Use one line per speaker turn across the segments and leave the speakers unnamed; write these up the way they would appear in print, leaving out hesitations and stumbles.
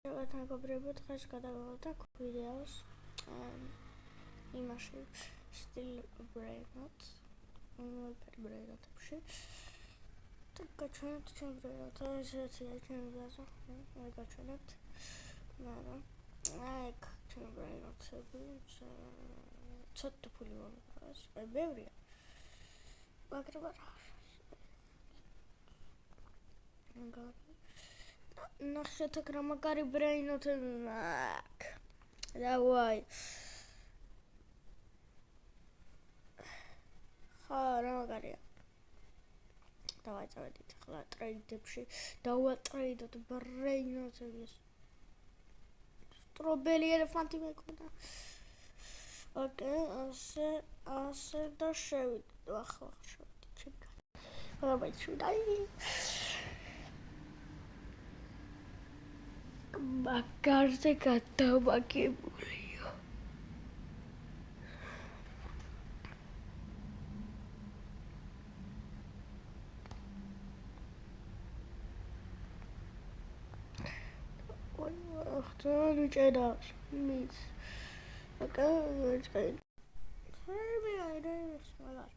მეგობრებო, დღეს გადავიღოთ ვიდეოს იმაში სტილ ბრეინოტ ბრეინოტებში და გაჩვენებთ ჩემ ბრეინოტ ესეთია ჩემი ბაზა გაჩვენებთ მაგრამ აქ ჩემ ბრეინოტები ცოტა ფული მომიყავს ბევრია მაგრამ არა ნახეთ აქ რა მაგარი ბრეინოტები მაქვს დავაი ხა რა მაგარია დავაიწევდით ახლა ტრეიდებში დავატრეიდოთ ბრეინოტებს სტრობელი ელეფანტი მეკონა ოკეი ასე და შევიდეთ ახლა შევიდეთ ჩემგანაბაიჩუდაი მაგარზე გადავაგებულიო ახლა ჭედავს მის ოკეი ჭედავს არის მაგარ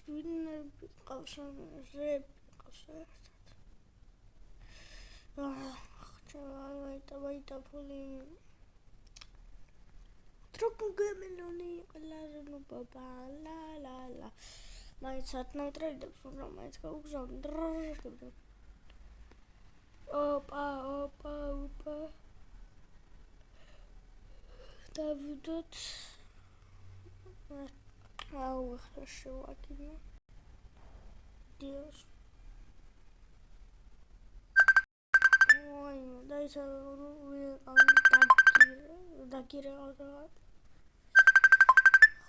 ვინები ყავს რები ყავს ერთად ხჭავაიტა ფული დროგგემელონი ყველაზე ნუბაბა ლა მაინც ატნავტრედებს რომ მაინც გავგზავნე ოპა დავიდოთ აუ ახლა შევაკინე დიოს ой დაიცა დაგირე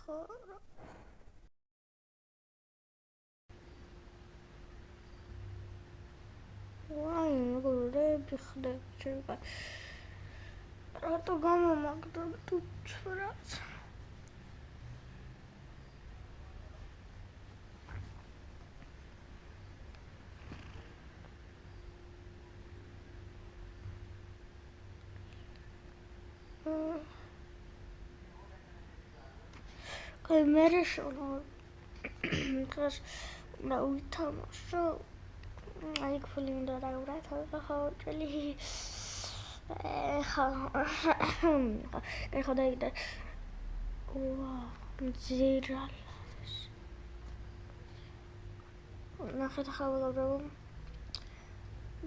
ხო ვაი მეგობრები ხდები ჩემკა რატო გამომაგდა თუ ცრაც Kai merešano kas na uitamašo ai kfulin da raurat ha čeli ხოდა იდა ძირალს ნახეთ ახლა მეგობრებო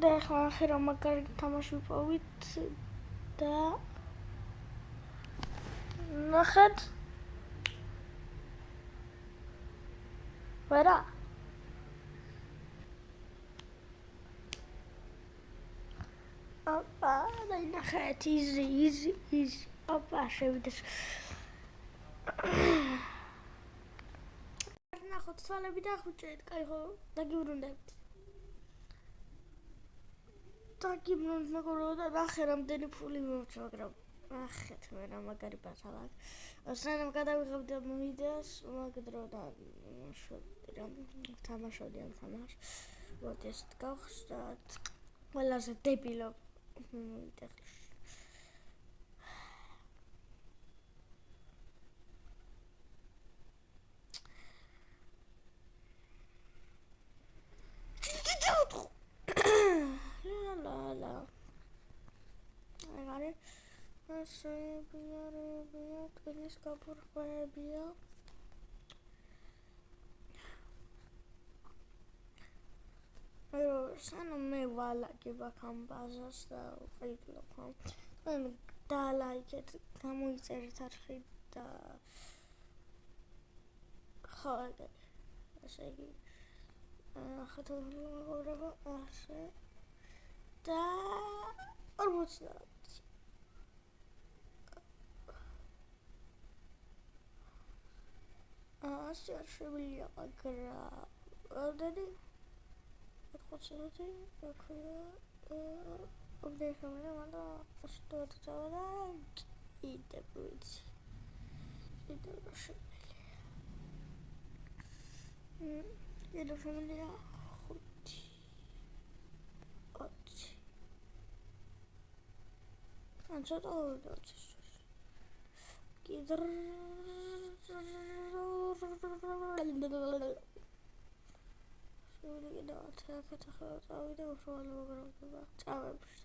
და ახლა ახლა რა მაგარი თამაში ვიპოვით და ნახეთ ვერა ოპა და ნახეთ იზი ოპა შევიდეს ნახოთ თვალები დახუჭეთ კაი ხო დაგიბრუნდებით მეგობრებო და ნახე რამდენი ფული მომწვა მაგრამ ნახეთ მე რა მაგარი ბაზა აქვს სანამ გადავიღებდი ამ ვიდეოს მაგდროდან თამაშობდი ამ თამაშს მოდი ეს გავხსნათ ყველაზე დებილო ლა აგარი ასებია კენის გაფურხვებია სანამ მე ვალაგებ აქ ამ ბაზას და ვყიდულობ ამ დალაიქეთ გამოიწერეთ არხი და ხო ესე იგი ახლა მეგობრებო ასე და 40 ასე არ შემიძლია მაგრამ ამდენი 400 აქვია ამდენი შემიძლია მაგრამ ასტოთ წავა კიდე ვიცი კიდე რა შემიძლია კიდე შემიძლია 5 20 ან ცოტა დავიცეს კიდე შევიდა და ათაკეთ ახლა წავიდა უფრო მოგროვდება წავებს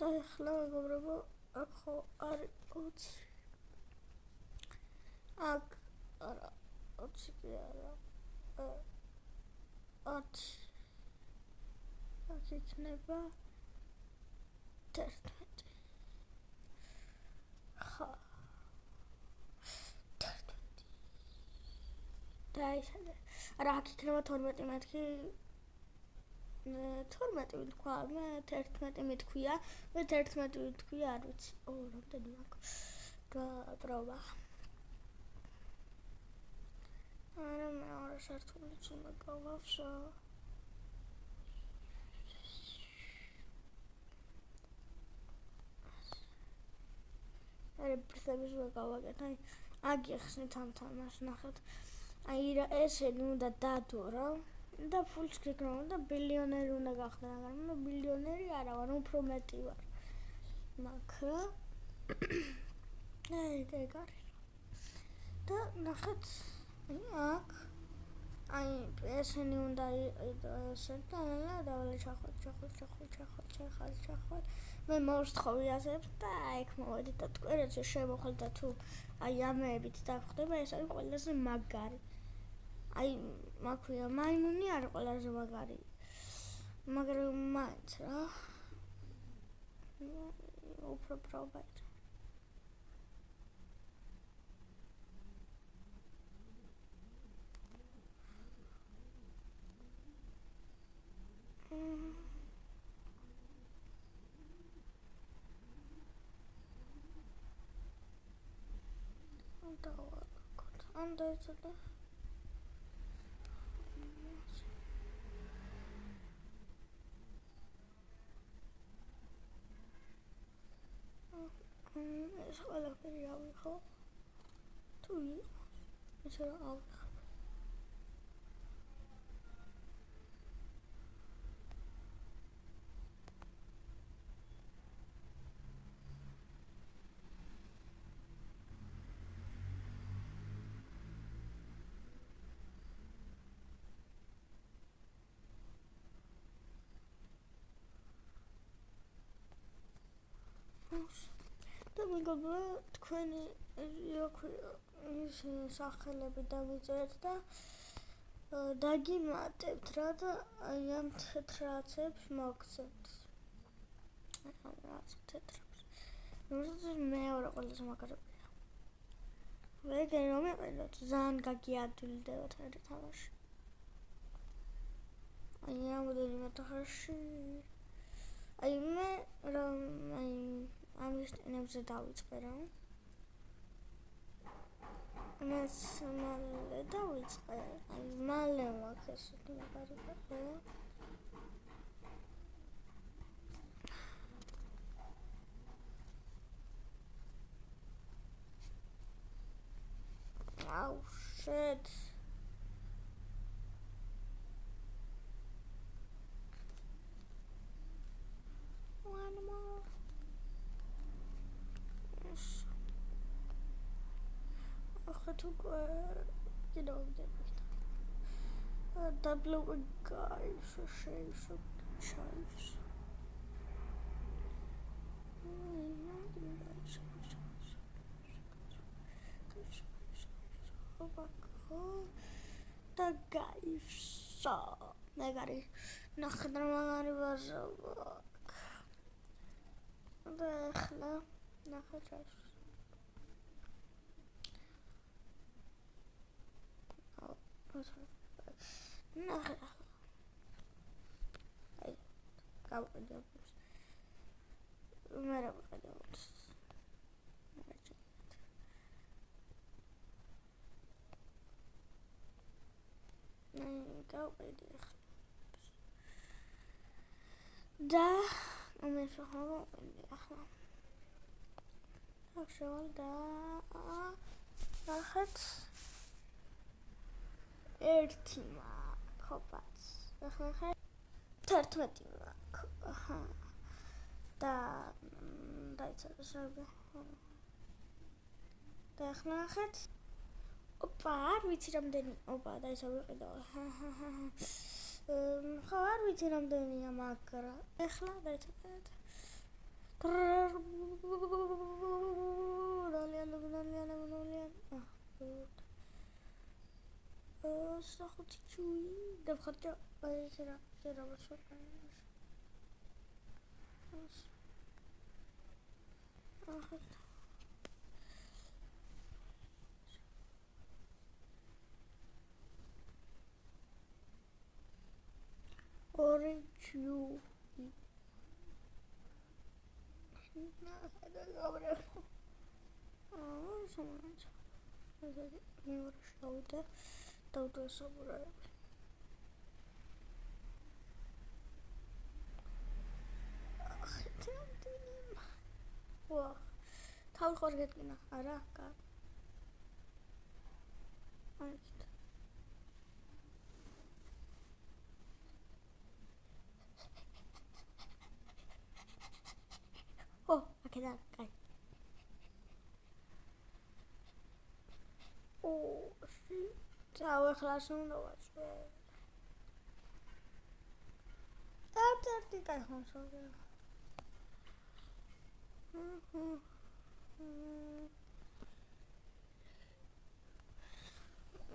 და ახლა მეგობრებო აქ ხო არის 20 აქ არა 20 კი არა 10 აქ იქნება 11 ხა 11 და ისე რა აქ იქნება 12 მეთქი 12 ვთქვა მე 11 მეთქვია მე 11 ვთქვია არ ვიცი რამდენი აქვს რა პრობა არა მე არა სართულიც უნდა გავავსო არა პრინციპში გავაკეთე აი აგიხსნით ამ თამაშს ნახეთ აი ესენი უნდა დადო რა და ფულს გეკრა და ბილიონერი უნდა გახდე მაგრამ მე ბილიონერი არა ვარ უფრო მეტი ვარ მაგრამ აი ეგარი და ნახეთ აქ აი ესენი უნდა ესე და ჩახვალ მე მოვსთხოვი ასებს და იქ მოვედი და თქვენაც შემოხვალ და თუ აი ამეებით დავხდება ეს არის ყველაზე მაგარი აი მაქვია მაიმუნი არ ყველაზე მაგარი მაგრამ მაინც რა უფრო პრობად and it's a it's all up in your hole. 2 years. It's all out. და მეგობრებო თქვენი ის სახელები დავიწერეთ და დაგიმატებთ რა და აი ამ თეთრაცებს მოგცემთ რაც თეთრებს ნუ მეორე ყველაზე მაგარია ვეგენ რომ იყიდოთ ძალიან გაგიადვილდებათ ერთ თამაში აი რამოდენიმე თამაში აი მე რომ აი ამის ტენებზე დავიწყე რა მას მალე დავიწყე აი მალე მაქვს ესეთი მაგარი პარტია აუ shit one more to go you know the blue guys shapes of chives the guys saw negari nakhna magari bazak dakhla nakhajas გავყიდი და ამეშო გავყიდი ახლა ახშევალ და ნახეთ ერთი მაქვს ახლა ნახეთ 11 მაქვს და დაიწერა შევი და ახლა ნახეთ ოპა არ ვიცი რამდენი ოპა და ისე ვიყიდო ხო არ ვიცი რამდენია მაგრამ ახლა დაიწერა სახუთი ჩუი და ხარჯა აიწერა წერა ახლა orange هذا غبره سمعت هذا نور شوده دوده صبره ختمتني واه تاو خرجت لنا اراك كذا قاعد اوه تاو خلاصون لو شوي ترتي قاعد هون شو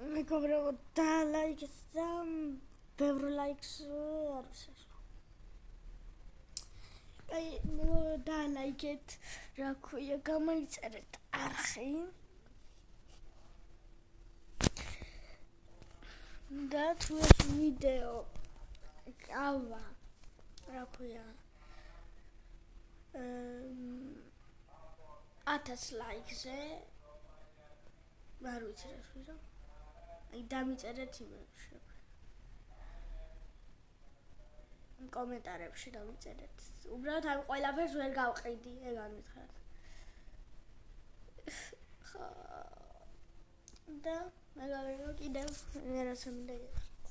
ميكوبرو تا لايك سام بيبرو لايكس ارسل აი და ლაიქეთ რა ქვია გამოიწერეთ არხი და თუ ეს ვიდეო გავა რა ქვია 1000 ლაიქზე არ ვიცი რა ვიზო აი დამიწერეთ იმებში კომენტარებში დავიწერეთ. უბრალოდ ამ ყველაფერს ვერ გავყიდი, ეგ არ მითხრათ. ხო. და მაგალითად კიდევ რაღაც მინდა გითხრათ.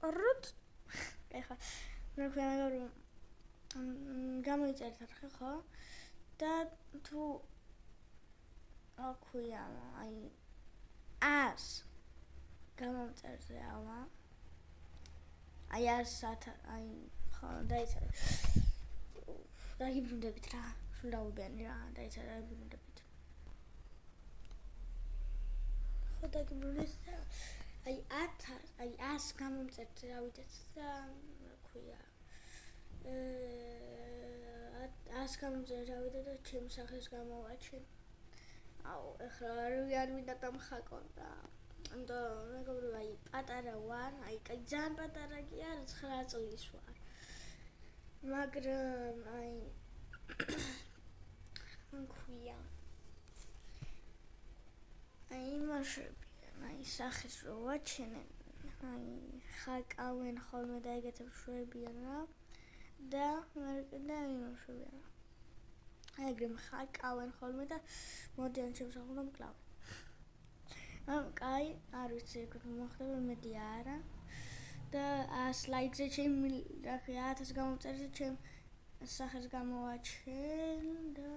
პაროთ. ეხა რა ქვია გამოიწერეთ არხი, ხო? და თუ რა ქვია, აი 100 გამომწერზე ავა აი აი ხო დაიწერე დაგიბრუნდებით რა სულ დავუბიანი რა დაიწერე დაგიბრუნდებით ხო დაგიბრუნდეთ აი 1000 აი 100 გამომწერზე ავიდეთ და რა ქვია 100 გამომწერზე ავიდეთ და ჩემს სახეს გამოვაჩენ აუ ეხლა არ მინდა დამხაკონ რა და მეგობრებო აი პატარა ვარ აი ძალიან პატარა კი არა 9 წლის ვარ მაგრამ აი ქვია აი იმაშები აი სახეს რო ვაჩენენ აი ხაკავენ ხოლმე და ეგეთებს შვებიან რა და მე იმაშებია აი ეგრე ხაკავენ ხოლმე და მოდიან ჩემს ახლა მკლავენ კაი არ ვიცი ეგ მოხდება მეტი არა და 100 ლაიქზე ჩემი რა ქვია 1000 გამომწერზე ჩემ სახეს გამოვაჩენ და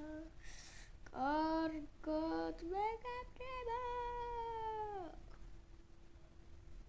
კარგად მეგობრებო